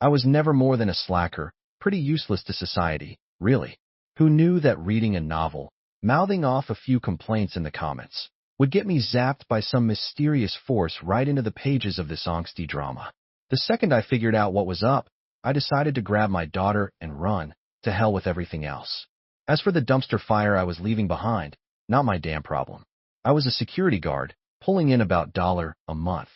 I was never more than a slacker, pretty useless to society, really. Who knew that reading a novel, mouthing off a few complaints in the comments, would get me zapped by some mysterious force right into the pages of this angsty drama? The second I figured out what was up, I decided to grab my daughter and run, to hell with everything else. As for the dumpster fire I was leaving behind, not my damn problem. I was a security guard, pulling in about $1 a month.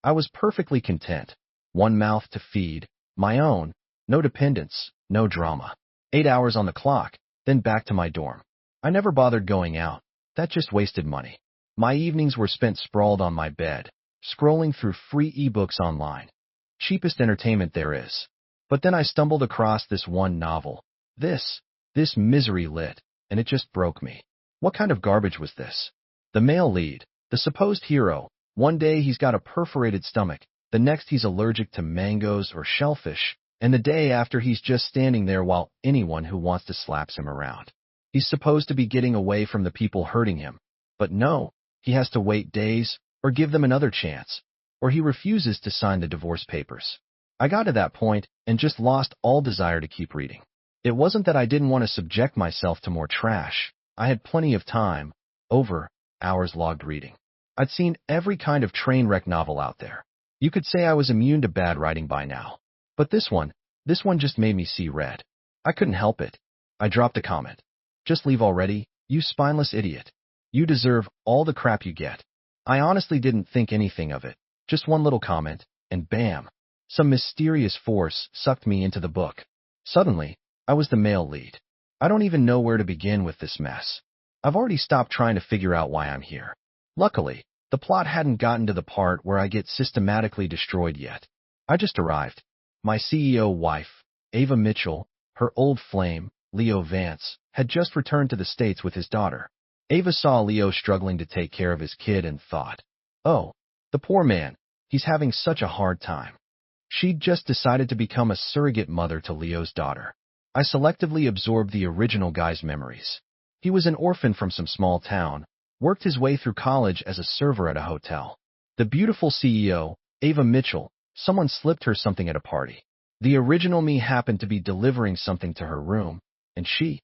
I was perfectly content. One mouth to feed, my own, no dependents, no drama. 8 hours on the clock, then back to my dorm. I never bothered going out. That just wasted money. My evenings were spent sprawled on my bed, scrolling through free ebooks online. Cheapest entertainment there is. But then I stumbled across this one novel. This misery lit, and it just broke me. What kind of garbage was this? The male lead, the supposed hero, one day he's got a perforated stomach, the next he's allergic to mangoes or shellfish, and the day after he's just standing there while anyone who wants to slaps him around. He's supposed to be getting away from the people hurting him, but no, he has to wait days, or give them another chance, or he refuses to sign the divorce papers. I got to that point and just lost all desire to keep reading. It wasn't that I didn't want to subject myself to more trash. I had plenty of time, hours logged reading. I'd seen every kind of train wreck novel out there. You could say I was immune to bad writing by now. But this one just made me see red. I couldn't help it. I dropped a comment. Just leave already, you spineless idiot. You deserve all the crap you get. I honestly didn't think anything of it. Just one little comment, and bam! Some mysterious force sucked me into the book. Suddenly, I was the male lead. I don't even know where to begin with this mess. I've already stopped trying to figure out why I'm here. Luckily, the plot hadn't gotten to the part where I get systematically destroyed yet. I just arrived. My CEO wife, Ava Mitchell, her old flame, Leo Vance, had just returned to the States with his daughter. Ava saw Leo struggling to take care of his kid and thought, oh, the poor man, he's having such a hard time. She'd just decided to become a surrogate mother to Leo's daughter. I selectively absorbed the original guy's memories. He was an orphan from some small town, worked his way through college as a server at a hotel. The beautiful CEO, Ava Mitchell, someone slipped her something at a party. The original me happened to be delivering something to her room, and she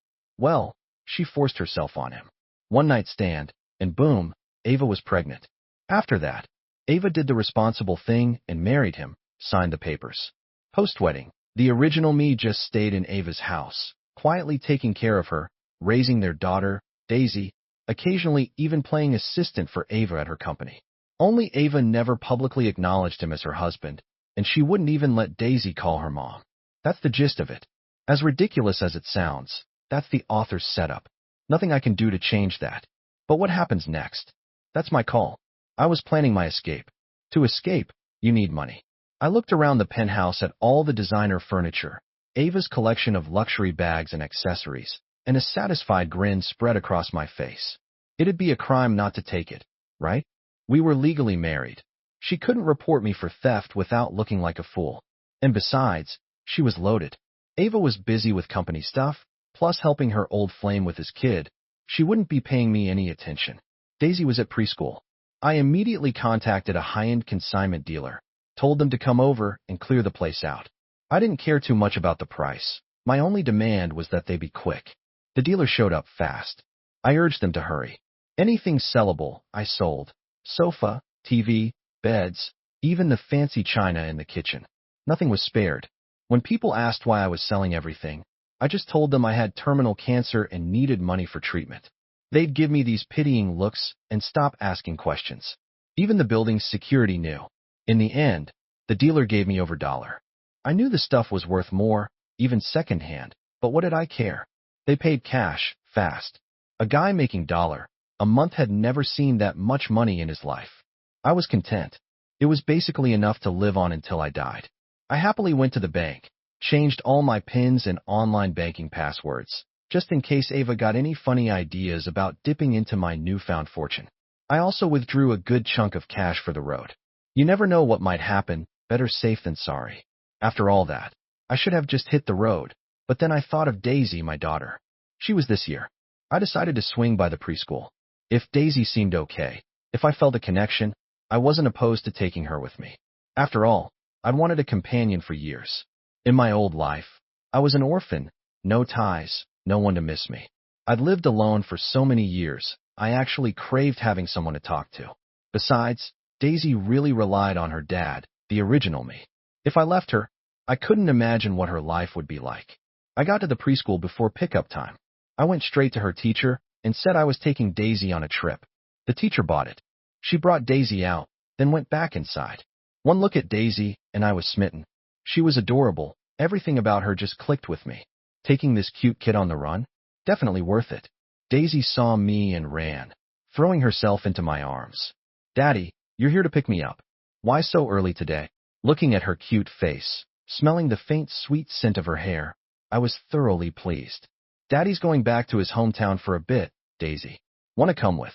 forced herself on him. One night stand, and boom, Ava was pregnant. After that, Ava did the responsible thing and married him, signed the papers. Post-wedding, the original me just stayed in Ava's house, quietly taking care of her, raising their daughter, Daisy, occasionally even playing assistant for Ava at her company. Only Ava never publicly acknowledged him as her husband, and she wouldn't even let Daisy call her mom. That's the gist of it. As ridiculous as it sounds, that's the author's setup. Nothing I can do to change that. But what happens next? That's my call. I was planning my escape. To escape, you need money. I looked around the penthouse at all the designer furniture, Ava's collection of luxury bags and accessories, and a satisfied grin spread across my face. It'd be a crime not to take it, right? We were legally married. She couldn't report me for theft without looking like a fool. And besides, she was loaded. Ava was busy with company stuff, plus helping her old flame with his kid. She wouldn't be paying me any attention. Daisy was at preschool. I immediately contacted a high-end consignment dealer, told them to come over and clear the place out. I didn't care too much about the price. My only demand was that they be quick. The dealer showed up fast. I urged them to hurry. Anything sellable, I sold. Sofa, TV, beds, even the fancy china in the kitchen. Nothing was spared. When people asked why I was selling everything, I just told them I had terminal cancer and needed money for treatment. They'd give me these pitying looks and stop asking questions. Even the building's security knew. In the end, the dealer gave me over $1. I knew the stuff was worth more, even secondhand, but what did I care? They paid cash, fast. A guy making $1 a month had never seen that much money in his life. I was content. It was basically enough to live on until I died. I happily went to the bank, changed all my PINs and online banking passwords, just in case Ava got any funny ideas about dipping into my newfound fortune. I also withdrew a good chunk of cash for the road. You never know what might happen, better safe than sorry. After all that, I should have just hit the road, but then I thought of Daisy, my daughter. She was this year. I decided to swing by the preschool. If Daisy seemed okay, if I felt a connection, I wasn't opposed to taking her with me. After all, I'd wanted a companion for years. In my old life, I was an orphan, no ties, no one to miss me. I'd lived alone for so many years, I actually craved having someone to talk to. Besides, Daisy really relied on her dad, the original me. If I left her, I couldn't imagine what her life would be like. I got to the preschool before pickup time. I went straight to her teacher and said I was taking Daisy on a trip. The teacher bought it. She brought Daisy out, then went back inside. One look at Daisy, and I was smitten. She was adorable. Everything about her just clicked with me. Taking this cute kid on the run? Definitely worth it. Daisy saw me and ran, throwing herself into my arms. Daddy, you're here to pick me up. Why so early today? Looking at her cute face, smelling the faint sweet scent of her hair, I was thoroughly pleased. Daddy's going back to his hometown for a bit, Daisy. Want to come with?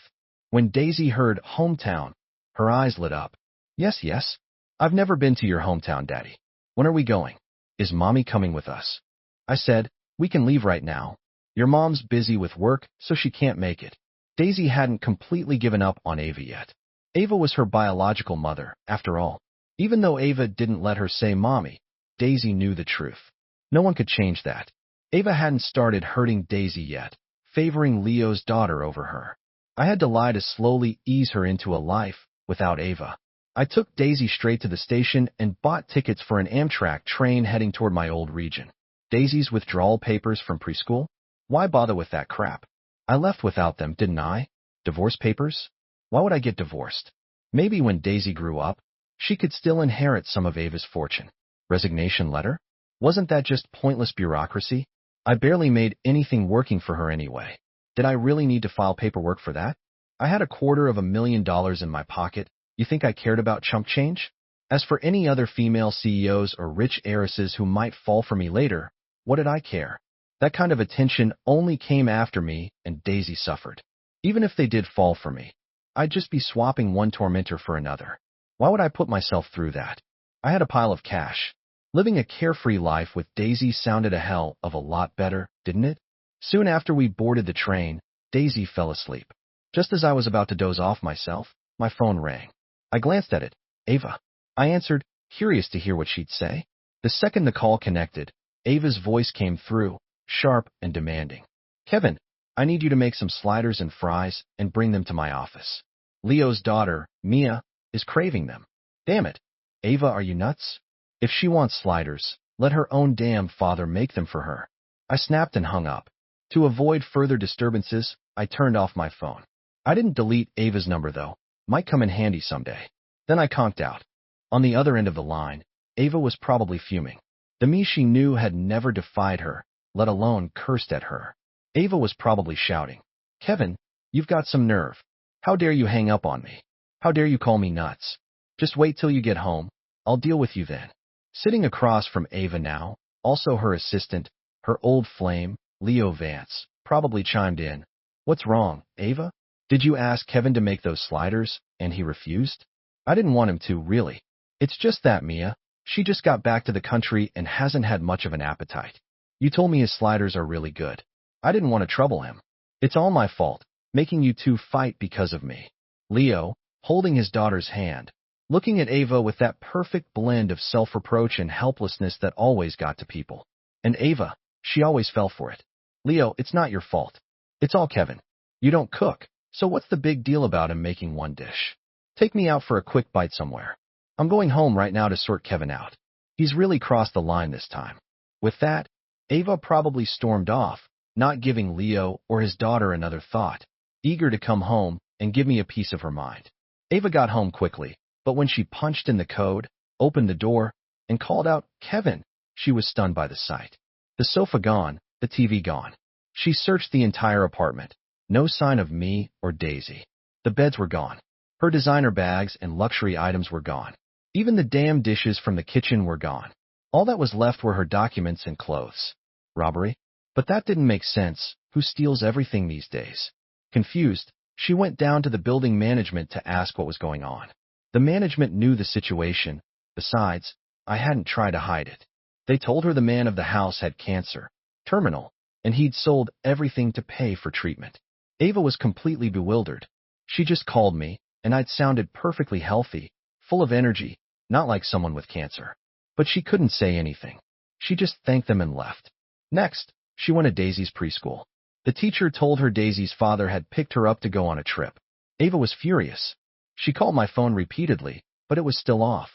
When Daisy heard hometown, her eyes lit up. Yes. I've never been to your hometown, Daddy. When are we going? Is Mommy coming with us? I said, we can leave right now. Your mom's busy with work, so she can't make it. Daisy hadn't completely given up on Ava yet. Ava was her biological mother, after all. Even though Ava didn't let her say Mommy, Daisy knew the truth. No one could change that. Ava hadn't started hurting Daisy yet, favoring Leo's daughter over her. I had to lie to slowly ease her into a life without Ava. I took Daisy straight to the station and bought tickets for an Amtrak train heading toward my old region. Daisy's withdrawal papers from preschool? Why bother with that crap? I left without them, didn't I? Divorce papers? Why would I get divorced? Maybe when Daisy grew up, she could still inherit some of Ava's fortune. Resignation letter? Wasn't that just pointless bureaucracy? I barely made anything working for her anyway. Did I really need to file paperwork for that? I had $250,000 in my pocket. You think I cared about chump change? As for any other female CEOs or rich heiresses who might fall for me later, what did I care? That kind of attention only came after me, and Daisy suffered. Even if they did fall for me, I'd just be swapping one tormentor for another. Why would I put myself through that? I had a pile of cash. Living a carefree life with Daisy sounded a hell of a lot better, didn't it? Soon after we boarded the train, Daisy fell asleep. Just as I was about to doze off myself, my phone rang. I glanced at it. Ava. I answered, curious to hear what she'd say. The second the call connected, Ava's voice came through, sharp and demanding. Kevin, I need you to make some sliders and fries and bring them to my office. Leo's daughter, Mia, is craving them. Damn it. Ava, are you nuts? If she wants sliders, let her own damn father make them for her. I snapped and hung up. To avoid further disturbances, I turned off my phone. I didn't delete Ava's number, though. Might come in handy someday. Then I conked out. On the other end of the line, Ava was probably fuming. The me she knew had never defied her, let alone cursed at her. Ava was probably shouting, Kevin, you've got some nerve. How dare you hang up on me? How dare you call me nuts? Just wait till you get home. I'll deal with you then. Sitting across from Ava now, also her assistant, her old flame, Leo Vance, probably chimed in. What's wrong, Ava? Did you ask Kevin to make those sliders, and he refused? I didn't want him to, really. It's just that, Mia. She just got back to the country and hasn't had much of an appetite. You told me his sliders are really good. I didn't want to trouble him. It's all my fault, making you two fight because of me. Leo, holding his daughter's hand, looking at Ava with that perfect blend of self-reproach and helplessness that always got to people. And Ava, she always fell for it. Leo, it's not your fault. It's all Kevin. You don't cook, so what's the big deal about him making one dish? Take me out for a quick bite somewhere. I'm going home right now to sort Kevin out. He's really crossed the line this time. With that, Ava probably stormed off, not giving Leo or his daughter another thought, eager to come home and give me a piece of her mind. Ava got home quickly, but when she punched in the code, opened the door, and called out, Kevin, she was stunned by the sight. The sofa gone, the TV gone. She searched the entire apartment. No sign of me or Daisy. The beds were gone. Her designer bags and luxury items were gone. Even the damn dishes from the kitchen were gone. All that was left were her documents and clothes. Robbery? But that didn't make sense. Who steals everything these days? Confused, she went down to the building management to ask what was going on. The management knew the situation. Besides, I hadn't tried to hide it. They told her the man of the house had cancer, terminal, and he'd sold everything to pay for treatment. Ava was completely bewildered. She just called me, and I'd sounded perfectly healthy, full of energy, not like someone with cancer. But she couldn't say anything. She just thanked them and left. Next, she went to Daisy's preschool. The teacher told her Daisy's father had picked her up to go on a trip. Ava was furious. She called my phone repeatedly, but it was still off.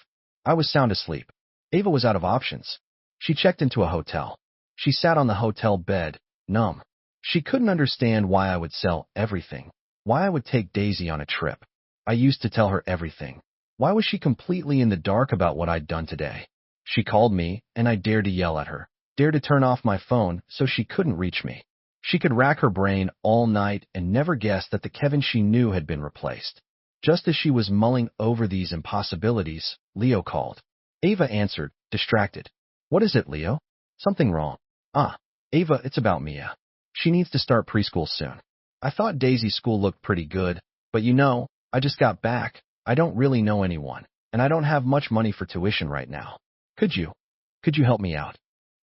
I was sound asleep. Ava was out of options. She checked into a hotel. She sat on the hotel bed, numb. She couldn't understand why I would sell everything, why I would take Daisy on a trip. I used to tell her everything. Why was she completely in the dark about what I'd done today? She called me, and I dared to yell at her, dared to turn off my phone so she couldn't reach me. She could rack her brain all night and never guess that the Kevin she knew had been replaced. Just as she was mulling over these impossibilities, Leo called. Ava answered, distracted. What is it, Leo? Something wrong. Ava, it's about Mia. She needs to start preschool soon. I thought Daisy's school looked pretty good, but I just got back. I don't really know anyone, and I don't have much money for tuition right now. Could you help me out?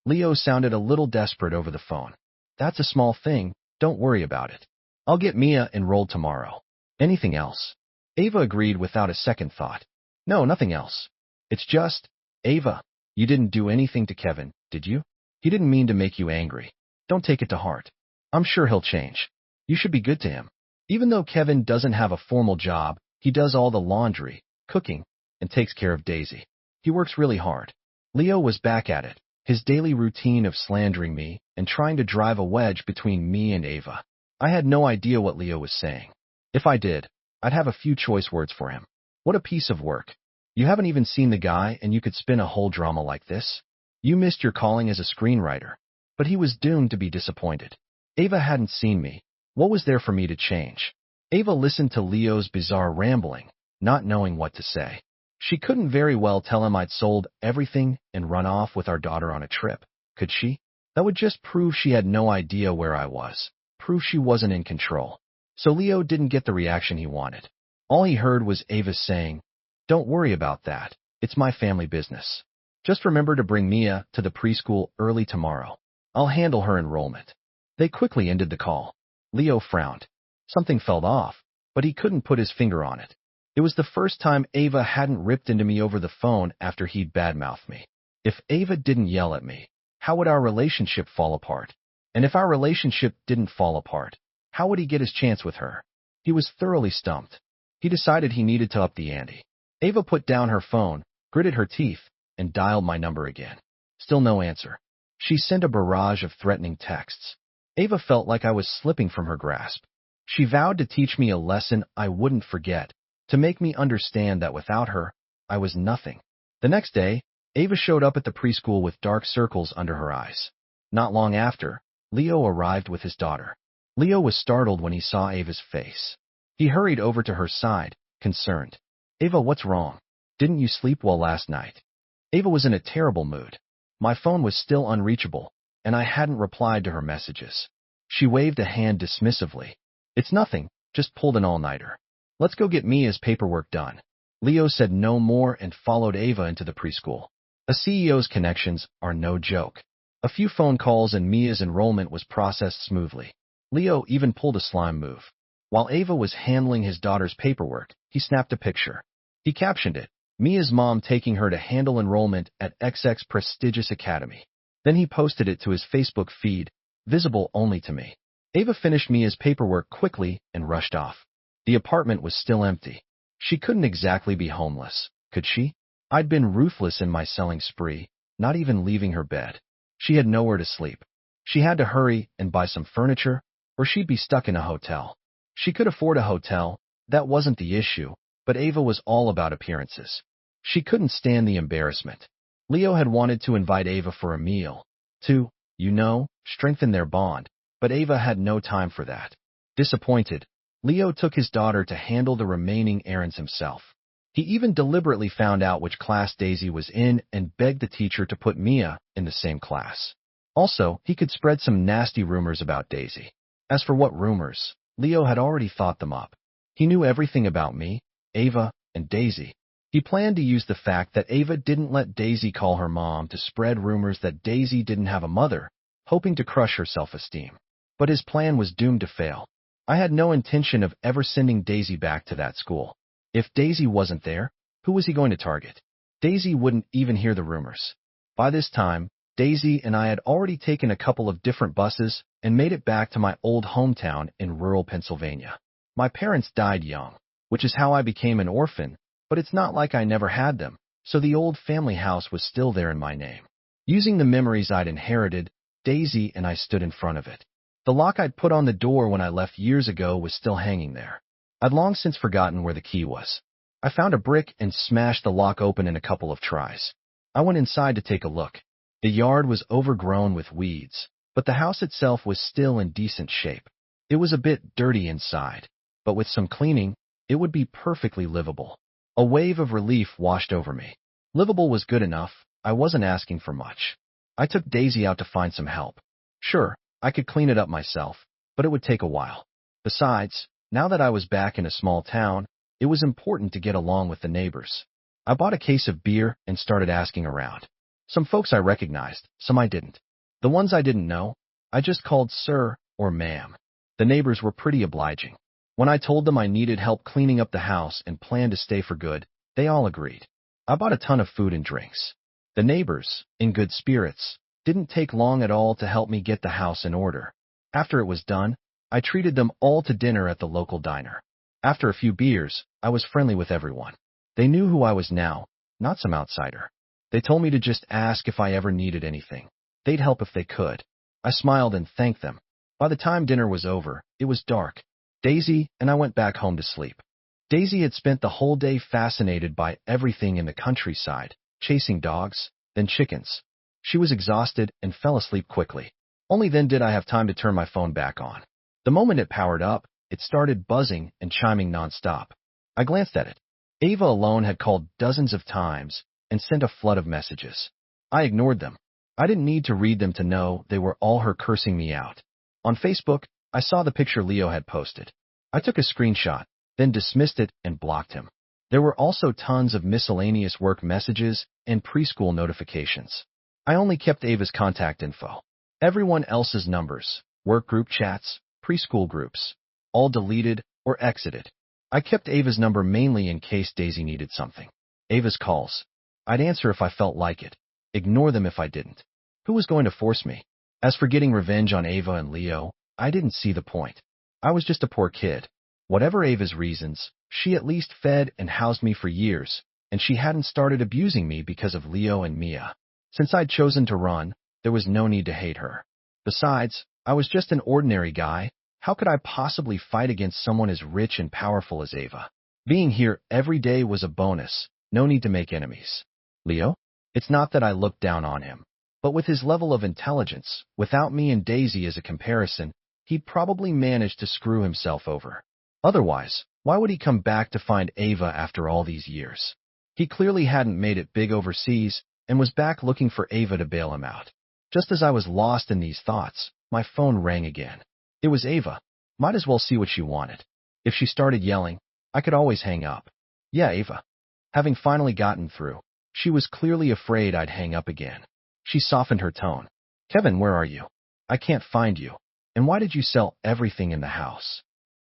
Leo sounded a little desperate over the phone. That's a small thing, don't worry about it. I'll get Mia enrolled tomorrow. Anything else? Ava agreed without a second thought. No, nothing else. It's just, Ava, you didn't do anything to Kevin, did you? He didn't mean to make you angry. Don't take it to heart. I'm sure he'll change. You should be good to him. Even though Kevin doesn't have a formal job, he does all the laundry, cooking, and takes care of Daisy. He works really hard. Leo was back at it, his daily routine of slandering me and trying to drive a wedge between me and Ava. I had no idea what Leo was saying. If I did, I'd have a few choice words for him. What a piece of work. You haven't even seen the guy and you could spin a whole drama like this? You missed your calling as a screenwriter. But he was doomed to be disappointed. Ava hadn't seen me. What was there for me to change? Ava listened to Leo's bizarre rambling, not knowing what to say. She couldn't very well tell him I'd sold everything and run off with our daughter on a trip, could she? That would just prove she had no idea where I was, prove she wasn't in control. So Leo didn't get the reaction he wanted. All he heard was Ava saying, "Don't worry about that. It's my family business. Just remember to bring Mia to the preschool early tomorrow. I'll handle her enrollment." They quickly ended the call. Leo frowned. Something felt off, but he couldn't put his finger on it. It was the first time Ava hadn't ripped into me over the phone after he'd badmouthed me. If Ava didn't yell at me, how would our relationship fall apart? And if our relationship didn't fall apart, how would he get his chance with her? He was thoroughly stumped. He decided he needed to up the ante. Ava put down her phone, gritted her teeth, and dialed my number again. Still no answer. She sent a barrage of threatening texts. Ava felt like I was slipping from her grasp. She vowed to teach me a lesson I wouldn't forget, to make me understand that without her, I was nothing. The next day, Ava showed up at the preschool with dark circles under her eyes. Not long after, Leo arrived with his daughter. Leo was startled when he saw Ava's face. He hurried over to her side, concerned. "Ava, what's wrong? Didn't you sleep well last night?" Ava was in a terrible mood. My phone was still unreachable, and I hadn't replied to her messages. She waved a hand dismissively. "It's nothing, just pulled an all-nighter. Let's go get Mia's paperwork done." Leo said no more and followed Ava into the preschool. A CEO's connections are no joke. A few phone calls and Mia's enrollment was processed smoothly. Leo even pulled a slime move. While Ava was handling his daughter's paperwork, he snapped a picture. He captioned it, "Mia's mom taking her to handle enrollment at XX prestigious academy." Then he posted it to his Facebook feed, visible only to me. Ava finished Mia's paperwork quickly and rushed off. The apartment was still empty. She couldn't exactly be homeless, could she? I'd been ruthless in my selling spree, not even leaving her bed. She had nowhere to sleep. She had to hurry and buy some furniture, or she'd be stuck in a hotel. She could afford a hotel, that wasn't the issue, but Ava was all about appearances. She couldn't stand the embarrassment. Leo had wanted to invite Ava for a meal, to, strengthen their bond, but Ava had no time for that. Disappointed, Leo took his daughter to handle the remaining errands himself. He even deliberately found out which class Daisy was in and begged the teacher to put Mia in the same class. Also, he could spread some nasty rumors about Daisy. As for what rumors, Leo had already thought them up. He knew everything about me, Ava, and Daisy. He planned to use the fact that Ava didn't let Daisy call her mom to spread rumors that Daisy didn't have a mother, hoping to crush her self-esteem. But his plan was doomed to fail. I had no intention of ever sending Daisy back to that school. If Daisy wasn't there, who was he going to target? Daisy wouldn't even hear the rumors. By this time, Daisy and I had already taken a couple of different buses and made it back to my old hometown in rural Pennsylvania. My parents died young, which is how I became an orphan, but it's not like I never had them, so the old family house was still there in my name. Using the memories I'd inherited, Daisy and I stood in front of it. The lock I'd put on the door when I left years ago was still hanging there. I'd long since forgotten where the key was. I found a brick and smashed the lock open in a couple of tries. I went inside to take a look. The yard was overgrown with weeds, but the house itself was still in decent shape. It was a bit dirty inside, but with some cleaning, it would be perfectly livable. A wave of relief washed over me. Livable was good enough. I wasn't asking for much. I took Daisy out to find some help. Sure, I could clean it up myself, but it would take a while. Besides, now that I was back in a small town, it was important to get along with the neighbors. I bought a case of beer and started asking around. Some folks I recognized, some I didn't. The ones I didn't know, I just called sir or ma'am. The neighbors were pretty obliging. When I told them I needed help cleaning up the house and planned to stay for good, they all agreed. I bought a ton of food and drinks. The neighbors, in good spirits, didn't take long at all to help me get the house in order. After it was done, I treated them all to dinner at the local diner. After a few beers, I was friendly with everyone. They knew who I was now, not some outsider. They told me to just ask if I ever needed anything. They'd help if they could. I smiled and thanked them. By the time dinner was over, it was dark. Daisy and I went back home to sleep. Daisy had spent the whole day fascinated by everything in the countryside, chasing dogs, then chickens. She was exhausted and fell asleep quickly. Only then did I have time to turn my phone back on. The moment it powered up, it started buzzing and chiming nonstop. I glanced at it. Ava alone had called dozens of times and sent a flood of messages. I ignored them. I didn't need to read them to know they were all her cursing me out. On Facebook, I saw the picture Leo had posted. I took a screenshot, then dismissed it and blocked him. There were also tons of miscellaneous work messages and preschool notifications. I only kept Ava's contact info. Everyone else's numbers, work group chats, preschool groups, all deleted or exited. I kept Ava's number mainly in case Daisy needed something. Ava's calls. I'd answer if I felt like it. Ignore them if I didn't. Who was going to force me? As for getting revenge on Ava and Leo, I didn't see the point. I was just a poor kid. Whatever Ava's reasons, she at least fed and housed me for years, and she hadn't started abusing me because of Leo and Mia. Since I'd chosen to run, there was no need to hate her. Besides, I was just an ordinary guy. How could I possibly fight against someone as rich and powerful as Ava? Being here every day was a bonus. No need to make enemies. Leo? It's not that I looked down on him, but with his level of intelligence, without me and Daisy as a comparison, he'd probably managed to screw himself over. Otherwise, why would he come back to find Ava after all these years? He clearly hadn't made it big overseas and was back looking for Ava to bail him out. Just as I was lost in these thoughts, my phone rang again. It was Ava. Might as well see what she wanted. If she started yelling, I could always hang up. Yeah, Ava. Having finally gotten through, she was clearly afraid I'd hang up again. She softened her tone. Kevin, where are you? I can't find you. And why did you sell everything in the house?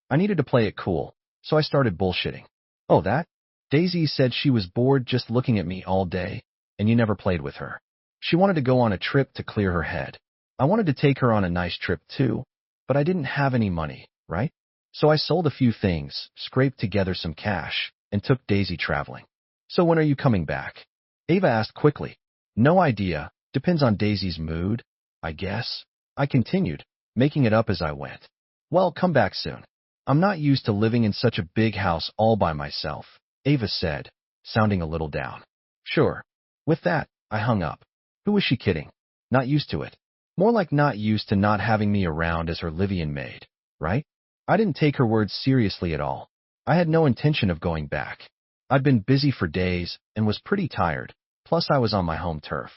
I needed to play it cool, so I started bullshitting. Oh, that? Daisy said she was bored just looking at me all day, and you never played with her. She wanted to go on a trip to clear her head. I wanted to take her on a nice trip too, but I didn't have any money, right? So I sold a few things, scraped together some cash, and took Daisy traveling. So when are you coming back? Ava asked quickly. No idea. Depends on Daisy's mood, I guess. I continued, making it up as I went. Well, come back soon. I'm not used to living in such a big house all by myself, Ava said, sounding a little down. Sure. With that, I hung up. Who was she kidding? Not used to it. More like not used to not having me around as her live-in maid, right? I didn't take her words seriously at all. I had no intention of going back. I'd been busy for days and was pretty tired, plus I was on my home turf.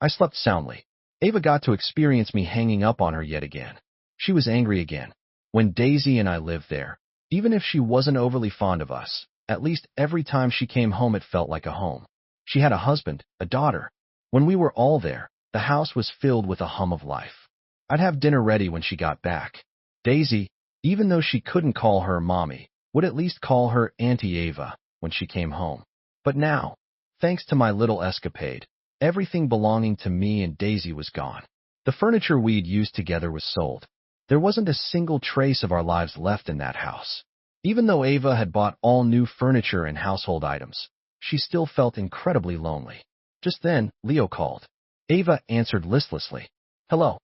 I slept soundly. Ava got to experience me hanging up on her yet again. She was angry again. When Daisy and I lived there, even if she wasn't overly fond of us, at least every time she came home it felt like a home. She had a husband, a daughter. When we were all there, the house was filled with a hum of life. I'd have dinner ready when she got back. Daisy, even though she couldn't call her mommy, would at least call her Auntie Ava when she came home. But now, thanks to my little escapade, Everything belonging to me and Daisy was gone. The furniture we'd used together was sold. There wasn't a single trace of our lives left in that house. Even though Ava had bought all new furniture and household items, she still felt incredibly lonely. Just then, Leo called. Ava answered listlessly. Hello.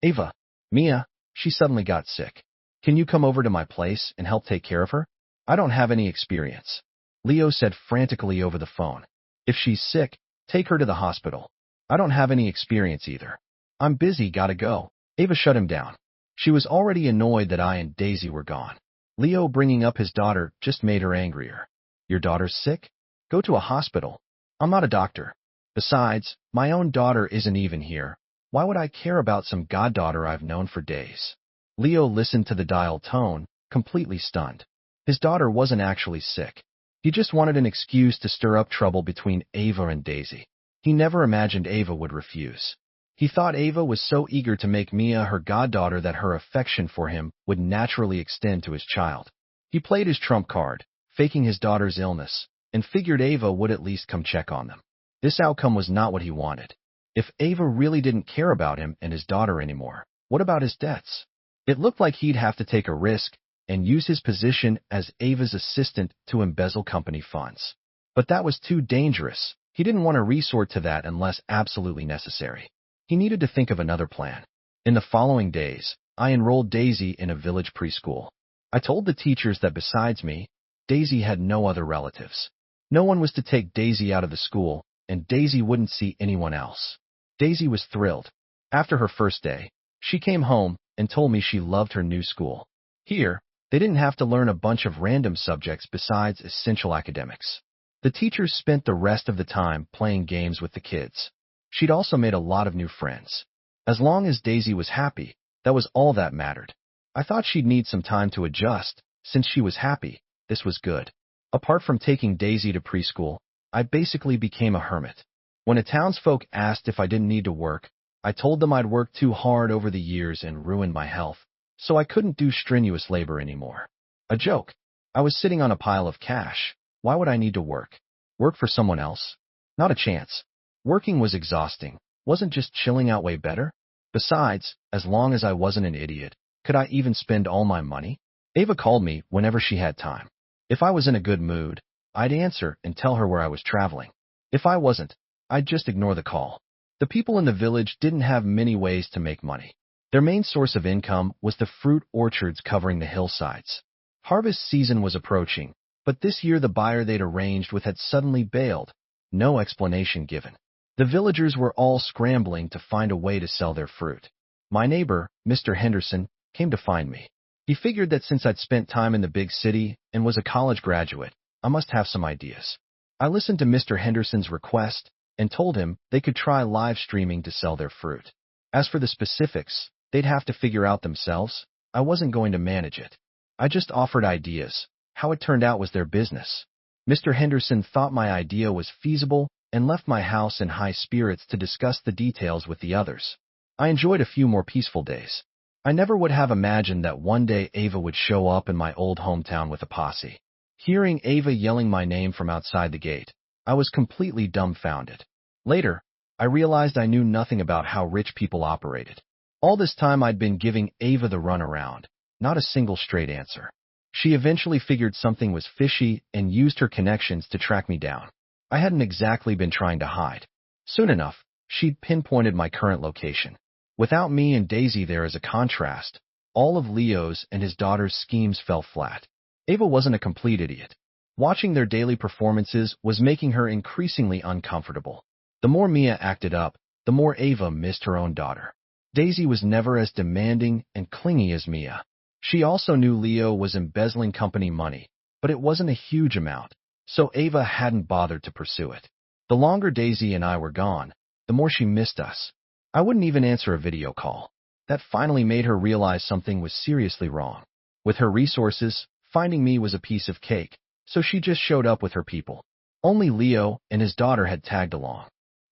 Ava. Mia. She suddenly got sick. Can you come over to my place and help take care of her? I don't have any experience. Leo said frantically over the phone. If she's sick, take her to the hospital. I don't have any experience either. I'm busy, gotta go. Ava shut him down. She was already annoyed that I and Daisy were gone. Leo bringing up his daughter just made her angrier. Your daughter's sick? Go to a hospital. I'm not a doctor. Besides, my own daughter isn't even here. Why would I care about some goddaughter I've known for days? Leo listened to the dial tone, completely stunned. His daughter wasn't actually sick. He just wanted an excuse to stir up trouble between Ava and Daisy. He never imagined Ava would refuse. He thought Ava was so eager to make Mia her goddaughter that her affection for him would naturally extend to his child. He played his trump card, faking his daughter's illness, and figured Ava would at least come check on them. This outcome was not what he wanted. If Ava really didn't care about him and his daughter anymore, what about his debts? It looked like he'd have to take a risk and use his position as Ava's assistant to embezzle company funds. But that was too dangerous. He didn't want to resort to that unless absolutely necessary. He needed to think of another plan. In the following days, I enrolled Daisy in a village preschool. I told the teachers that besides me, Daisy had no other relatives. No one was to take Daisy out of the school, and Daisy wouldn't see anyone else. Daisy was thrilled. After her first day, she came home and told me she loved her new school. Here, they didn't have to learn a bunch of random subjects besides essential academics. The teachers spent the rest of the time playing games with the kids. She'd also made a lot of new friends. As long as Daisy was happy, that was all that mattered. I thought she'd need some time to adjust. Since she was happy, this was good. Apart from taking Daisy to preschool, I basically became a hermit. When the townsfolk asked if I didn't need to work, I told them I'd worked too hard over the years and ruined my health, so I couldn't do strenuous labor anymore. A joke. I was sitting on a pile of cash. Why would I need to work? Work for someone else? Not a chance. Working was exhausting. Wasn't just chilling out way better? Besides, as long as I wasn't an idiot, could I even spend all my money? Ava called me whenever she had time. If I was in a good mood, I'd answer and tell her where I was traveling. If I wasn't, I'd just ignore the call. The people in the village didn't have many ways to make money. Their main source of income was the fruit orchards covering the hillsides. Harvest season was approaching, but this year the buyer they'd arranged with had suddenly bailed. No explanation given. The villagers were all scrambling to find a way to sell their fruit. My neighbor, Mr. Henderson, came to find me. He figured that since I'd spent time in the big city and was a college graduate, I must have some ideas. I listened to Mr. Henderson's request and told him they could try live streaming to sell their fruit. As for the specifics, they'd have to figure out themselves. I wasn't going to manage it. I just offered ideas. How it turned out was their business. Mr. Henderson thought my idea was feasible and left my house in high spirits to discuss the details with the others. I enjoyed a few more peaceful days. I never would have imagined that one day Ava would show up in my old hometown with a posse. Hearing Ava yelling my name from outside the gate, I was completely dumbfounded. Later, I realized I knew nothing about how rich people operated. All this time I'd been giving Ava the runaround, not a single straight answer. She eventually figured something was fishy and used her connections to track me down. I hadn't exactly been trying to hide. Soon enough, she'd pinpointed my current location. Without me and Daisy there as a contrast, all of Leo's and his daughter's schemes fell flat. Ava wasn't a complete idiot. Watching their daily performances was making her increasingly uncomfortable. The more Mia acted up, the more Ava missed her own daughter. Daisy was never as demanding and clingy as Mia. She also knew Leo was embezzling company money, but it wasn't a huge amount, so Ava hadn't bothered to pursue it. The longer Daisy and I were gone, the more she missed us. I wouldn't even answer a video call. That finally made her realize something was seriously wrong. With her resources, finding me was a piece of cake, so she just showed up with her people. Only Leo and his daughter had tagged along.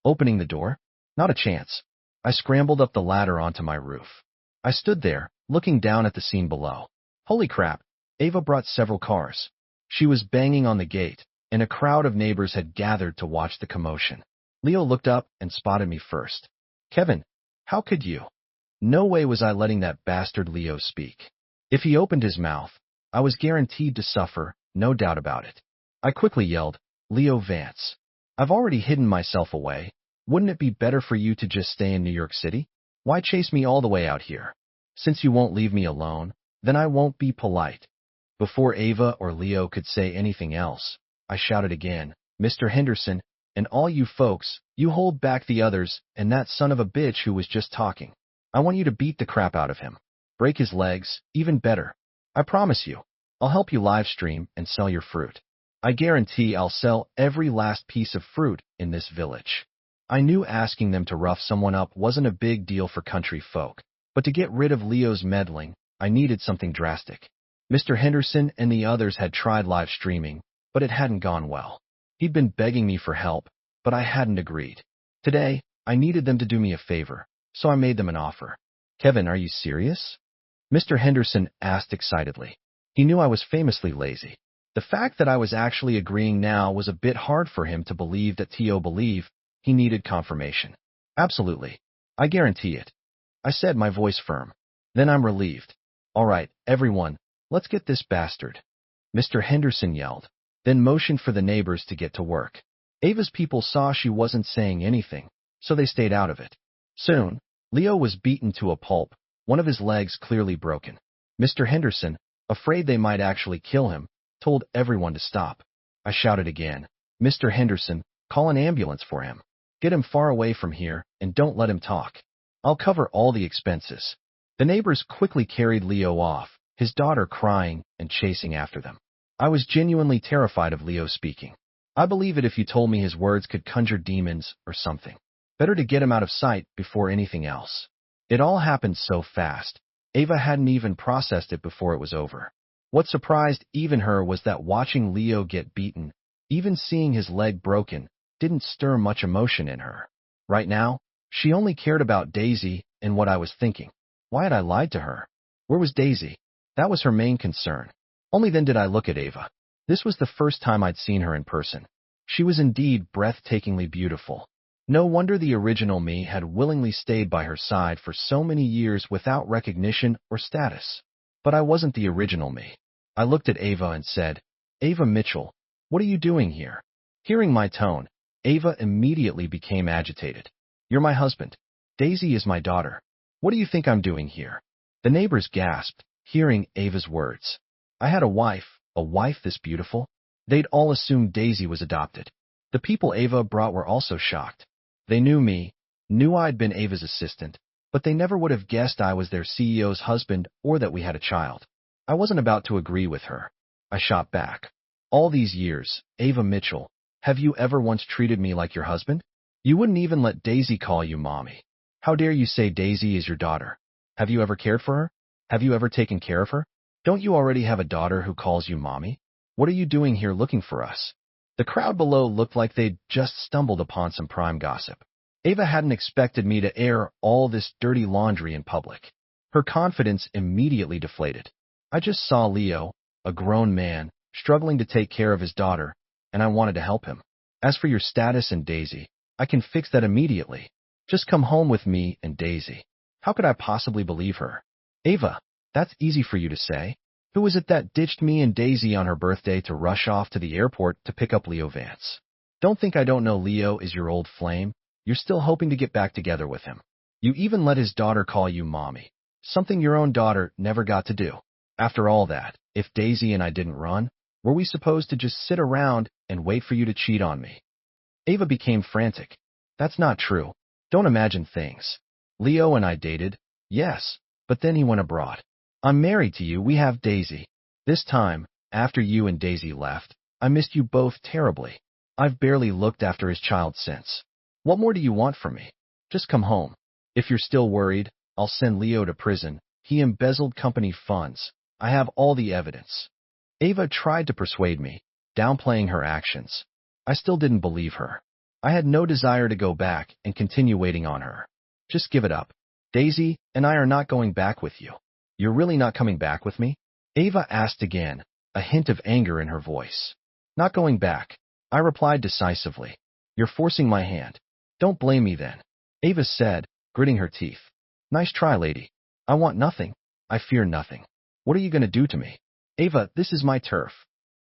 Opening the door? Not a chance. I scrambled up the ladder onto my roof. I stood there, looking down at the scene below. Holy crap, Ava brought several cars. She was banging on the gate, and a crowd of neighbors had gathered to watch the commotion. Leo looked up and spotted me first. Kevin, how could you? No way was I letting that bastard Leo speak. If he opened his mouth, I was guaranteed to suffer, no doubt about it. I quickly yelled, Leo Vance. I've already hidden myself away. Wouldn't it be better for you to just stay in New York City? Why chase me all the way out here? Since you won't leave me alone, then I won't be polite. Before Ava or Leo could say anything else, I shouted again, Mr. Henderson, and all you folks, you hold back the others and that son of a bitch who was just talking. I want you to beat the crap out of him. Break his legs, even better. I promise you, I'll help you live stream and sell your fruit. I guarantee I'll sell every last piece of fruit in this village. I knew asking them to rough someone up wasn't a big deal for country folk, but to get rid of Leo's meddling, I needed something drastic. Mr. Henderson and the others had tried live streaming, but it hadn't gone well. He'd been begging me for help, but I hadn't agreed. Today, I needed them to do me a favor, so I made them an offer. Kevin, are you serious? Mr. Henderson asked excitedly. He knew I was famously lazy. The fact that I was actually agreeing now was a bit hard for him to believe that T.O. believed. He needed confirmation. Absolutely. I guarantee it. I said, my voice firm. Then I'm relieved. All right, everyone, let's get this bastard. Mr. Henderson yelled, then motioned for the neighbors to get to work. Ava's people saw she wasn't saying anything, so they stayed out of it. Soon, Leo was beaten to a pulp, one of his legs clearly broken. Mr. Henderson, afraid they might actually kill him, told everyone to stop. I shouted again, Mr. Henderson, call an ambulance for him. Get him far away from here, and don't let him talk. I'll cover all the expenses. The neighbors quickly carried Leo off, his daughter crying and chasing after them. I was genuinely terrified of Leo speaking. I believe it if you told me his words could conjure demons or something. Better to get him out of sight before anything else. It all happened so fast. Ava hadn't even processed it before it was over. What surprised even her was that watching Leo get beaten, even seeing his leg broken, didn't stir much emotion in her. Right now, she only cared about Daisy and what I was thinking. Why had I lied to her? Where was Daisy? That was her main concern. Only then did I look at Ava. This was the first time I'd seen her in person. She was indeed breathtakingly beautiful. No wonder the original me had willingly stayed by her side for so many years without recognition or status. But I wasn't the original me. I looked at Ava and said, Ava Mitchell, what are you doing here? Hearing my tone, Ava immediately became agitated. You're my husband. Daisy is my daughter. What do you think I'm doing here? The neighbors gasped, hearing Ava's words. I had a wife this beautiful? They'd all assumed Daisy was adopted. The people Ava brought were also shocked. They knew me, knew I'd been Ava's assistant, but they never would have guessed I was their CEO's husband or that we had a child. I wasn't about to agree with her. I shot back. All these years, Ava Mitchell, have you ever once treated me like your husband? You wouldn't even let Daisy call you mommy. How dare you say Daisy is your daughter? Have you ever cared for her? Have you ever taken care of her? Don't you already have a daughter who calls you mommy? What are you doing here looking for us? The crowd below looked like they'd just stumbled upon some prime gossip. Ava hadn't expected me to air all this dirty laundry in public. Her confidence immediately deflated. I just saw Leo, a grown man, struggling to take care of his daughter, and I wanted to help him. As for your status and Daisy, I can fix that immediately. Just come home with me and Daisy. How could I possibly believe her? Ava, that's easy for you to say. Who was it that ditched me and Daisy on her birthday to rush off to the airport to pick up Leo Vance? Don't think I don't know Leo is your old flame. You're still hoping to get back together with him. You even let his daughter call you mommy, something your own daughter never got to do. After all that, if Daisy and I didn't run, were we supposed to just sit around and wait for you to cheat on me? Ava became frantic. That's not true. Don't imagine things. Leo and I dated, yes, but then he went abroad. I'm married to you, we have Daisy. This time, after you and Daisy left, I missed you both terribly. I've barely looked after his child since. What more do you want from me? Just come home. If you're still worried, I'll send Leo to prison. He embezzled company funds. I have all the evidence. Ava tried to persuade me, downplaying her actions. I still didn't believe her. I had no desire to go back and continue waiting on her. Just give it up. Daisy and I are not going back with you. You're really not coming back with me? Ava asked again, a hint of anger in her voice. Not going back. I replied decisively. You're forcing my hand. Don't blame me then, Ava said, gritting her teeth. Nice try, lady. I want nothing. I fear nothing. What are you going to do to me? Ava, this is my turf.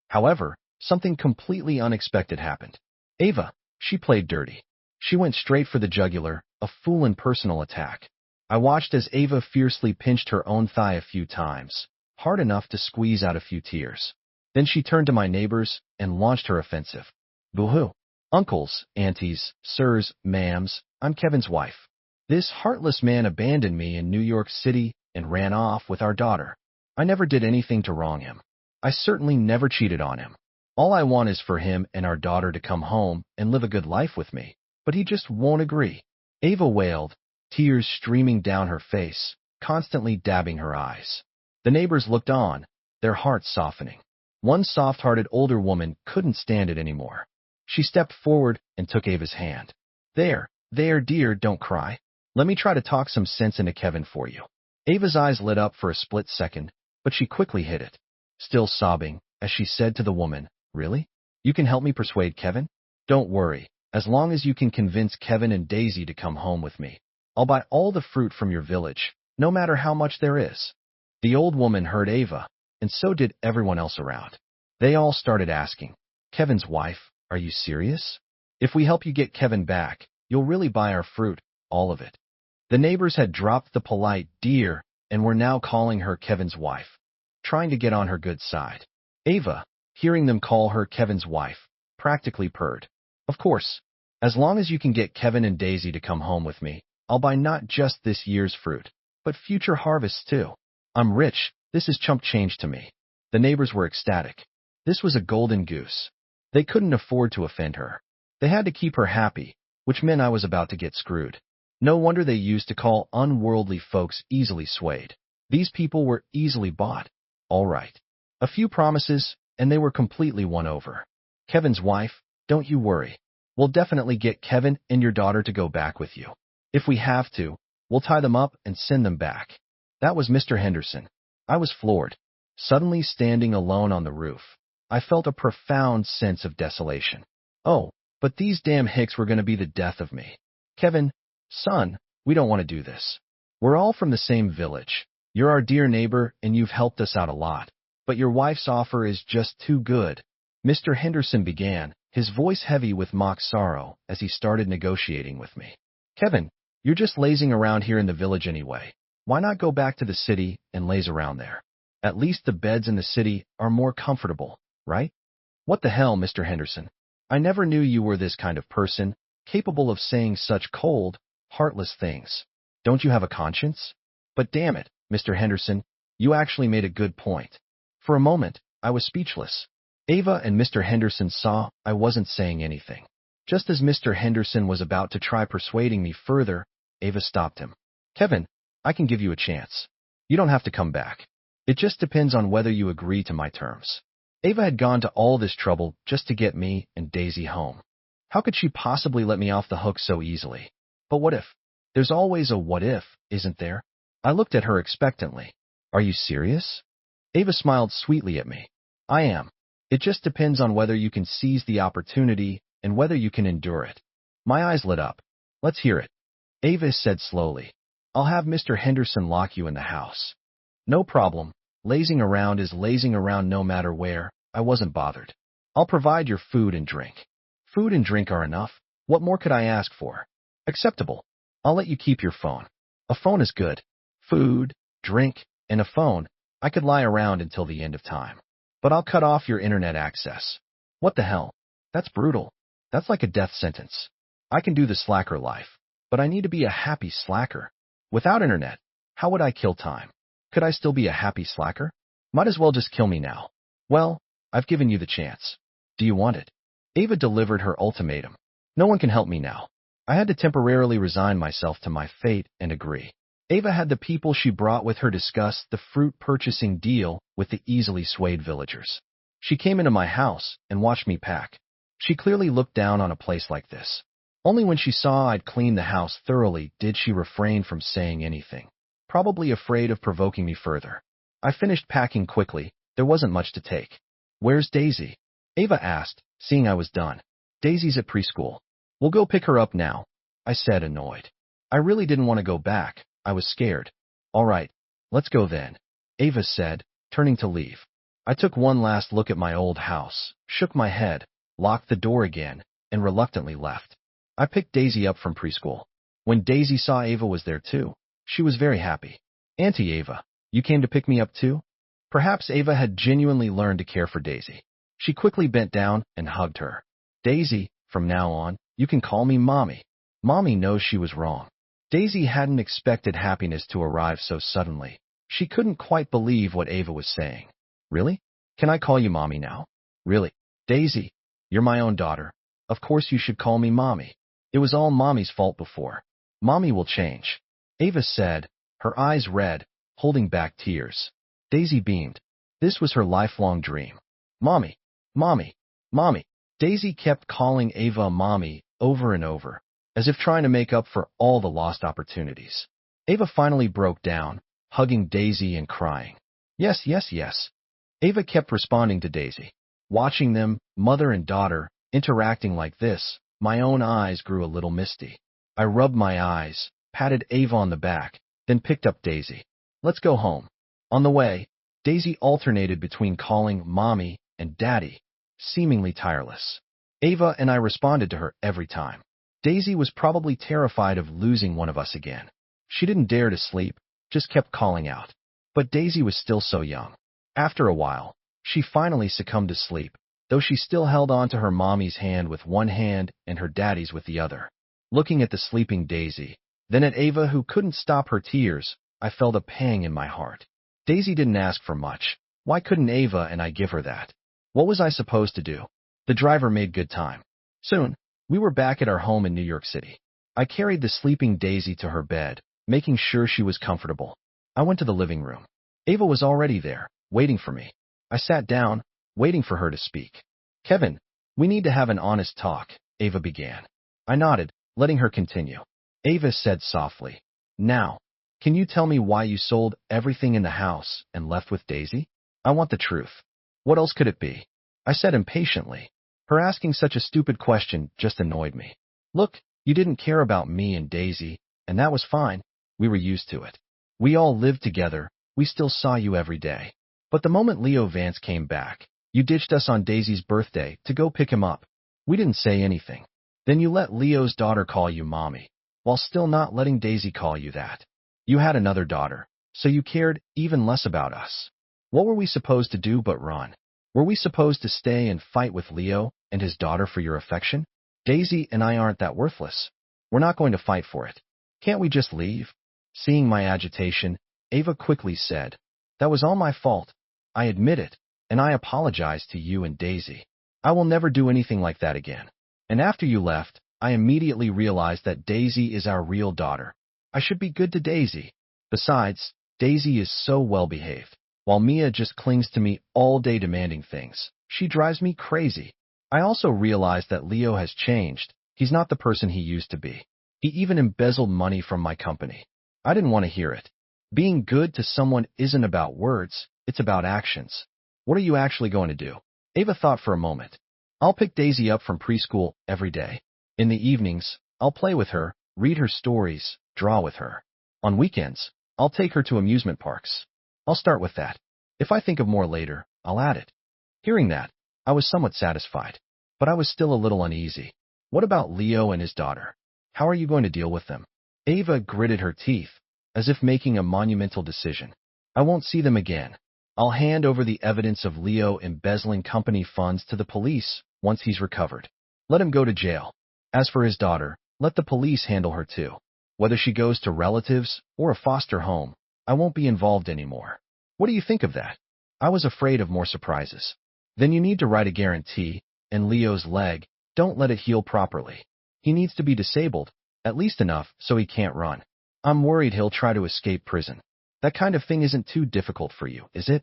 However, something completely unexpected happened. Ava, she played dirty. She went straight for the jugular, a full and personal attack. I watched as Ava fiercely pinched her own thigh a few times, hard enough to squeeze out a few tears. Then she turned to my neighbors and launched her offensive. Boo-hoo. Uncles, aunties, sirs, ma'ams, I'm Kevin's wife. This heartless man abandoned me in New York City and ran off with our daughter. I never did anything to wrong him. I certainly never cheated on him. All I want is for him and our daughter to come home and live a good life with me, but he just won't agree. Ava wailed, tears streaming down her face, constantly dabbing her eyes. The neighbors looked on, their hearts softening. One soft-hearted older woman couldn't stand it anymore. She stepped forward and took Ava's hand. There, dear, don't cry. Let me try to talk some sense into Kevin for you. Ava's eyes lit up for a split second, but she quickly hid it, still sobbing, as she said to the woman, Really? You can help me persuade Kevin? Don't worry, as long as you can convince Kevin and Daisy to come home with me, I'll buy all the fruit from your village, no matter how much there is. The old woman heard Ava, and so did everyone else around. They all started asking, Kevin's wife, are you serious? If we help you get Kevin back, you'll really buy our fruit, all of it. The neighbors had dropped the polite dear and were now calling her Kevin's wife, trying to get on her good side. Ava, hearing them call her Kevin's wife, practically purred. Of course, as long as you can get Kevin and Daisy to come home with me, I'll buy not just this year's fruit, but future harvests too. I'm rich, this is chump change to me. The neighbors were ecstatic. This was a golden goose. They couldn't afford to offend her. They had to keep her happy, which meant I was about to get screwed. No wonder they used to call unworldly folks easily swayed. These people were easily bought. All right. A few promises, and they were completely won over. Kevin's wife, don't you worry. We'll definitely get Kevin and your daughter to go back with you. If we have to, we'll tie them up and send them back. That was Mr. Henderson. I was floored. Suddenly standing alone on the roof, I felt a profound sense of desolation. Oh, but these damn hicks were going to be the death of me. Kevin, son, we don't want to do this. We're all from the same village. You're our dear neighbor and you've helped us out a lot. But your wife's offer is just too good. Mr. Henderson began, his voice heavy with mock sorrow as he started negotiating with me. Kevin, you're just lazing around here in the village anyway. Why not go back to the city and laze around there? At least the beds in the city are more comfortable, right? What the hell, Mr. Henderson? I never knew you were this kind of person, capable of saying such cold, heartless things. Don't you have a conscience? But damn it, Mr. Henderson, you actually made a good point. For a moment, I was speechless. Ava and Mr. Henderson saw I wasn't saying anything. Just as Mr. Henderson was about to try persuading me further, Ava stopped him. Kevin, I can give you a chance. You don't have to come back. It just depends on whether you agree to my terms. Ava had gone to all this trouble just to get me and Daisy home. How could she possibly let me off the hook so easily? But what if? There's always a what if, isn't there? I looked at her expectantly. Are you serious? Ava smiled sweetly at me. I am. It just depends on whether you can seize the opportunity and whether you can endure it. My eyes lit up. Let's hear it. Ava said slowly. I'll have Mr. Henderson lock you in the house. No problem. Lazing around is lazing around no matter where. I wasn't bothered. I'll provide your food and drink. Food and drink are enough. What more could I ask for? Acceptable. I'll let you keep your phone. A phone is good. Food, drink, and a phone. I could lie around until the end of time. But I'll cut off your internet access. What the hell? That's brutal. That's like a death sentence. I can do the slacker life, but I need to be a happy slacker. Without internet, how would I kill time? Could I still be a happy slacker? Might as well just kill me now. Well, I've given you the chance. Do you want it? Ava delivered her ultimatum. No one can help me now. I had to temporarily resign myself to my fate and agree. Ava had the people she brought with her discuss the fruit purchasing deal with the easily swayed villagers. She came into my house and watched me pack. She clearly looked down on a place like this. Only when she saw I'd cleaned the house thoroughly did she refrain from saying anything, probably afraid of provoking me further. I finished packing quickly. There wasn't much to take. Where's Daisy? Ava asked, seeing I was done. Daisy's at preschool. We'll go pick her up now. I said, annoyed. I really didn't want to go back. I was scared. All right, let's go then, Ava said, turning to leave. I took one last look at my old house, shook my head, locked the door again, and reluctantly left. I picked Daisy up from preschool. When Daisy saw Ava was there too, she was very happy. Auntie Ava, you came to pick me up too? Perhaps Ava had genuinely learned to care for Daisy. She quickly bent down and hugged her. Daisy, from now on, you can call me Mommy. Mommy knows she was wrong. Daisy hadn't expected happiness to arrive so suddenly. She couldn't quite believe what Ava was saying. Really? Can I call you Mommy now? Really? Daisy, you're my own daughter. Of course you should call me Mommy. It was all Mommy's fault before. Mommy will change, Ava said, her eyes red, holding back tears. Daisy beamed. This was her lifelong dream. Mommy, Mommy, Mommy. Daisy kept calling Ava Mommy over and over, as if trying to make up for all the lost opportunities. Ava finally broke down, hugging Daisy and crying. Yes, yes, yes. Ava kept responding to Daisy. Watching them, mother and daughter, interacting like this, my own eyes grew a little misty. I rubbed my eyes, patted Ava on the back, then picked up Daisy. Let's go home. On the way, Daisy alternated between calling Mommy and Daddy, seemingly tireless. Ava and I responded to her every time. Daisy was probably terrified of losing one of us again. She didn't dare to sleep, just kept calling out. But Daisy was still so young. After a while, she finally succumbed to sleep, though she still held on to her mommy's hand with one hand and her daddy's with the other. Looking at the sleeping Daisy, then at Ava who couldn't stop her tears, I felt a pang in my heart. Daisy didn't ask for much. Why couldn't Ava and I give her that? What was I supposed to do? The driver made good time. Soon, we were back at our home in New York City. I carried the sleeping Daisy to her bed, making sure she was comfortable. I went to the living room. Ava was already there, waiting for me. I sat down, waiting for her to speak. Kevin, we need to have an honest talk, Ava began. I nodded, letting her continue. Ava said softly, Now, can you tell me why you sold everything in the house and left with Daisy? I want the truth. What else could it be? I said impatiently. Her asking such a stupid question just annoyed me. Look, you didn't care about me and Daisy, and that was fine. We were used to it. We all lived together. We still saw you every day. But the moment Leo Vance came back, you ditched us on Daisy's birthday to go pick him up. We didn't say anything. Then you let Leo's daughter call you Mommy, while still not letting Daisy call you that. You had another daughter, so you cared even less about us. What were we supposed to do but run? Were we supposed to stay and fight with Leo and his daughter for your affection? Daisy and I aren't that worthless. We're not going to fight for it. Can't we just leave? Seeing my agitation, Ava quickly said, That was all my fault. I admit it, and I apologize to you and Daisy. I will never do anything like that again. And after you left, I immediately realized that Daisy is our real daughter. I should be good to Daisy. Besides, Daisy is so well-behaved, while Mia just clings to me all day demanding things. She drives me crazy. I also realized that Leo has changed. He's not the person he used to be. He even embezzled money from my company. I didn't want to hear it. Being good to someone isn't about words, it's about actions. What are you actually going to do? Ava thought for a moment. I'll pick Daisy up from preschool every day. In the evenings, I'll play with her, read her stories, draw with her. On weekends, I'll take her to amusement parks. I'll start with that. If I think of more later, I'll add it. Hearing that, I was somewhat satisfied, but I was still a little uneasy. What about Leo and his daughter? How are you going to deal with them? Ava gritted her teeth, as if making a monumental decision. I won't see them again. I'll hand over the evidence of Leo embezzling company funds to the police once he's recovered. Let him go to jail. As for his daughter, let the police handle her too. Whether she goes to relatives or a foster home, I won't be involved anymore. What do you think of that? I was afraid of more surprises. Then you need to write a guarantee, and Leo's leg, don't let it heal properly. He needs to be disabled, at least enough so he can't run. I'm worried he'll try to escape prison. That kind of thing isn't too difficult for you, is it?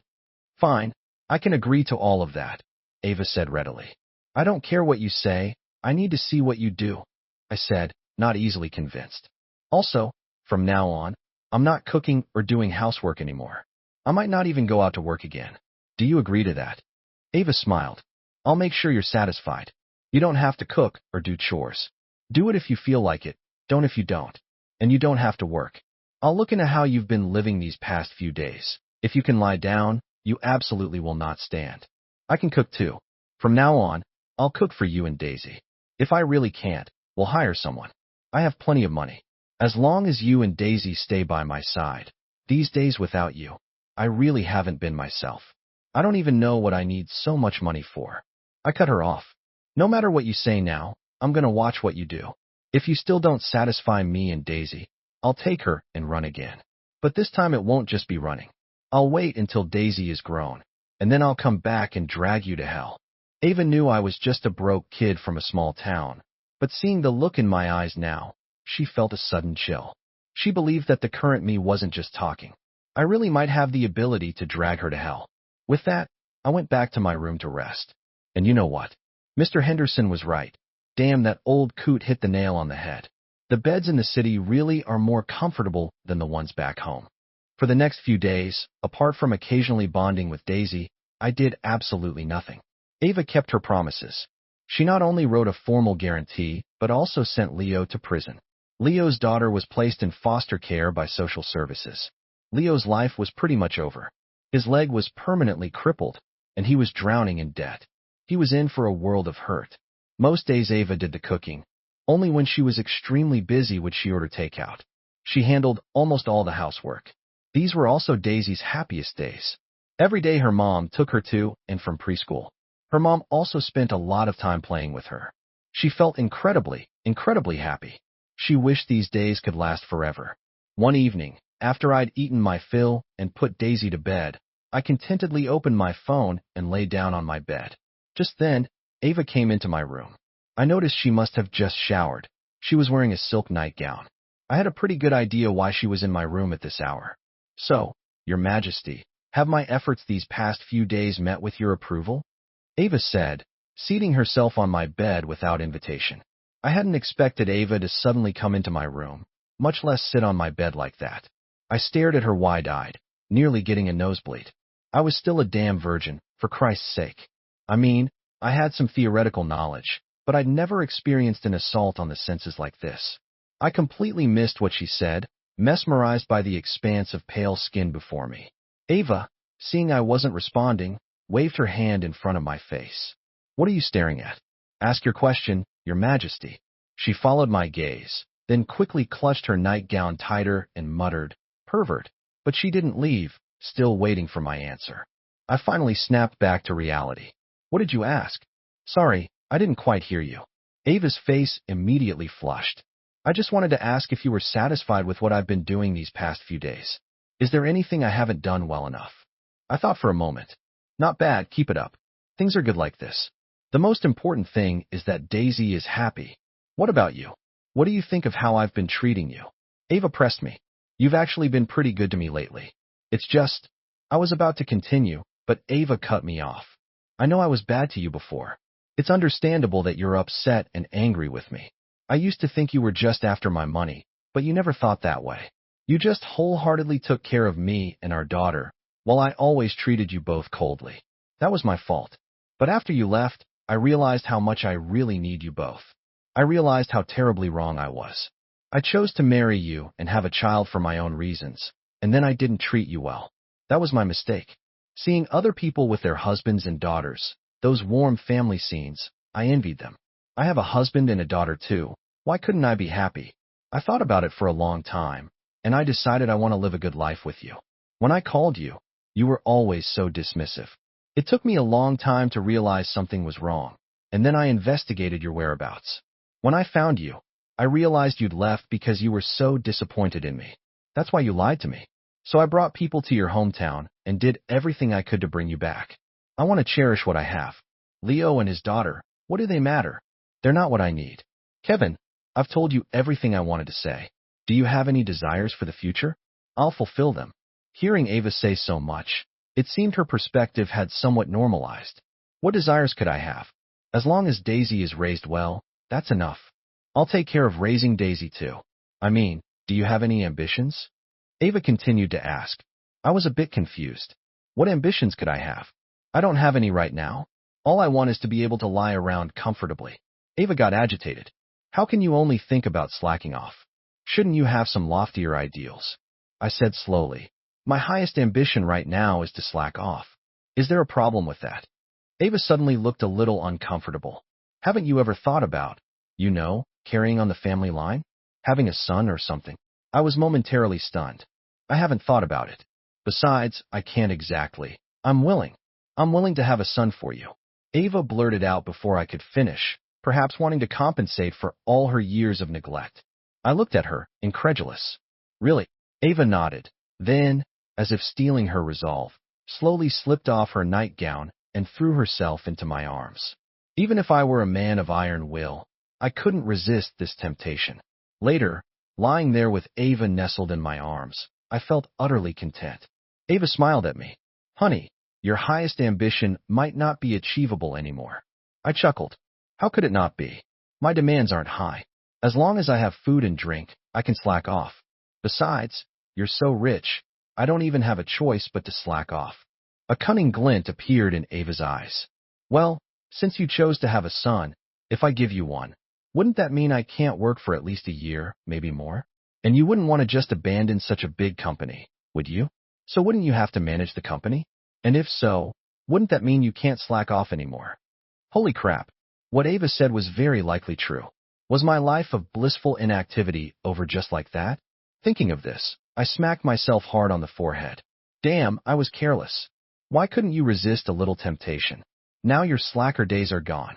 Fine, I can agree to all of that, Ava said readily. I don't care what you say, I need to see what you do, I said, not easily convinced. Also, from now on, I'm not cooking or doing housework anymore. I might not even go out to work again. Do you agree to that? Ava smiled. I'll make sure you're satisfied. You don't have to cook or do chores. Do it if you feel like it, Don't if you don't. And you don't have to work. I'll look into how you've been living these past few days. If you can lie down, you absolutely will not stand. I can cook too. From now on, I'll cook for you and Daisy. If I really can't, we'll hire someone. I have plenty of money. As long as you and Daisy stay by my side. These days without you, I really haven't been myself. I don't even know what I need so much money for. I cut her off. No matter what you say now, I'm gonna watch what you do. If you still don't satisfy me and Daisy, I'll take her and run again. But this time it won't just be running. I'll wait until Daisy is grown, and then I'll come back and drag you to hell. Ava knew I was just a broke kid from a small town, but seeing the look in my eyes now, she felt a sudden chill. She believed that the current me wasn't just talking. I really might have the ability to drag her to hell. With that, I went back to my room to rest. And you know what? Mr. Henderson was right. Damn, that old coot hit the nail on the head. The beds in the city really are more comfortable than the ones back home. For the next few days, apart from occasionally bonding with Daisy, I did absolutely nothing. Ava kept her promises. She not only wrote a formal guarantee, but also sent Leo to prison. Leo's daughter was placed in foster care by social services. Leo's life was pretty much over. His leg was permanently crippled, and he was drowning in debt. He was in for a world of hurt. Most days Ava did the cooking. Only when she was extremely busy would she order takeout. She handled almost all the housework. These were also Daisy's happiest days. Every day her mom took her to and from preschool. Her mom also spent a lot of time playing with her. She felt incredibly happy. She wished these days could last forever. One evening, after I'd eaten my fill and put Daisy to bed, I contentedly opened my phone and lay down on my bed. Just then, Ava came into my room. I noticed she must have just showered. She was wearing a silk nightgown. I had a pretty good idea why she was in my room at this hour. So, Your Majesty, have my efforts these past few days met with your approval? Ava said, seating herself on my bed without invitation. I hadn't expected Ava to suddenly come into my room, much less sit on my bed like that. I stared at her wide-eyed, nearly getting a nosebleed. I was still a damn virgin, for Christ's sake. I mean, I had some theoretical knowledge, but I'd never experienced an assault on the senses like this. I completely missed what she said, mesmerized by the expanse of pale skin before me. Ava, seeing I wasn't responding, waved her hand in front of my face. What are you staring at? Ask your question, Your Majesty. She followed my gaze, then quickly clutched her nightgown tighter and muttered, Pervert. But she didn't leave, still waiting for my answer. I finally snapped back to reality. What did you ask? Sorry, I didn't quite hear you. Ava's face immediately flushed. I just wanted to ask if you were satisfied with what I've been doing these past few days. Is there anything I haven't done well enough? I thought for a moment. Not bad, keep it up. Things are good like this. The most important thing is that Daisy is happy. What about you? What do you think of how I've been treating you? Ava pressed me. You've actually been pretty good to me lately. It's just, I was about to continue, but Ava cut me off. I know I was bad to you before. It's understandable that you're upset and angry with me. I used to think you were just after my money, but you never thought that way. You just wholeheartedly took care of me and our daughter, while I always treated you both coldly. That was my fault. But after you left, I realized how much I really need you both. I realized how terribly wrong I was. I chose to marry you and have a child for my own reasons, and then I didn't treat you well. That was my mistake. Seeing other people with their husbands and daughters, those warm family scenes, I envied them. I have a husband and a daughter too. Why couldn't I be happy? I thought about it for a long time, and I decided I want to live a good life with you. When I called you, you were always so dismissive. It took me a long time to realize something was wrong, and then I investigated your whereabouts. When I found you, I realized you'd left because you were so disappointed in me. That's why you lied to me. So I brought people to your hometown and did everything I could to bring you back. I want to cherish what I have. Leo and his daughter, what do they matter? They're not what I need. Kevin, I've told you everything I wanted to say. Do you have any desires for the future? I'll fulfill them. Hearing Ava say so much, it seemed her perspective had somewhat normalized. What desires could I have? As long as Daisy is raised well, that's enough. I'll take care of raising Daisy too. I mean, do you have any ambitions? Ava continued to ask. I was a bit confused. What ambitions could I have? I don't have any right now. All I want is to be able to lie around comfortably. Ava got agitated. How can you only think about slacking off? Shouldn't you have some loftier ideals? I said slowly. My highest ambition right now is to slack off. Is there a problem with that? Ava suddenly looked a little uncomfortable. Haven't you ever thought about, carrying on the family line? Having a son or something? I was momentarily stunned. I haven't thought about it. Besides, I can't exactly. I'm willing. I'm willing to have a son for you. Ava blurted out before I could finish, perhaps wanting to compensate for all her years of neglect. I looked at her, incredulous. Really? Ava nodded. Then, as if stealing her resolve, slowly slipped off her nightgown and threw herself into my arms. Even if I were a man of iron will, I couldn't resist this temptation. Later, lying there with Ava nestled in my arms, I felt utterly content. Ava smiled at me. Honey, your highest ambition might not be achievable anymore. I chuckled. How could it not be? My demands aren't high. As long as I have food and drink, I can slack off. Besides, you're so rich, I don't even have a choice but to slack off. A cunning glint appeared in Ava's eyes. Well, since you chose to have a son, if I give you one, wouldn't that mean I can't work for at least a year, maybe more? And you wouldn't want to just abandon such a big company, would you? So wouldn't you have to manage the company? And if so, wouldn't that mean you can't slack off anymore? Holy crap. What Ava said was very likely true. Was my life of blissful inactivity over just like that? Thinking of this, I smacked myself hard on the forehead. Damn, I was careless. Why couldn't you resist a little temptation? Now your slacker days are gone.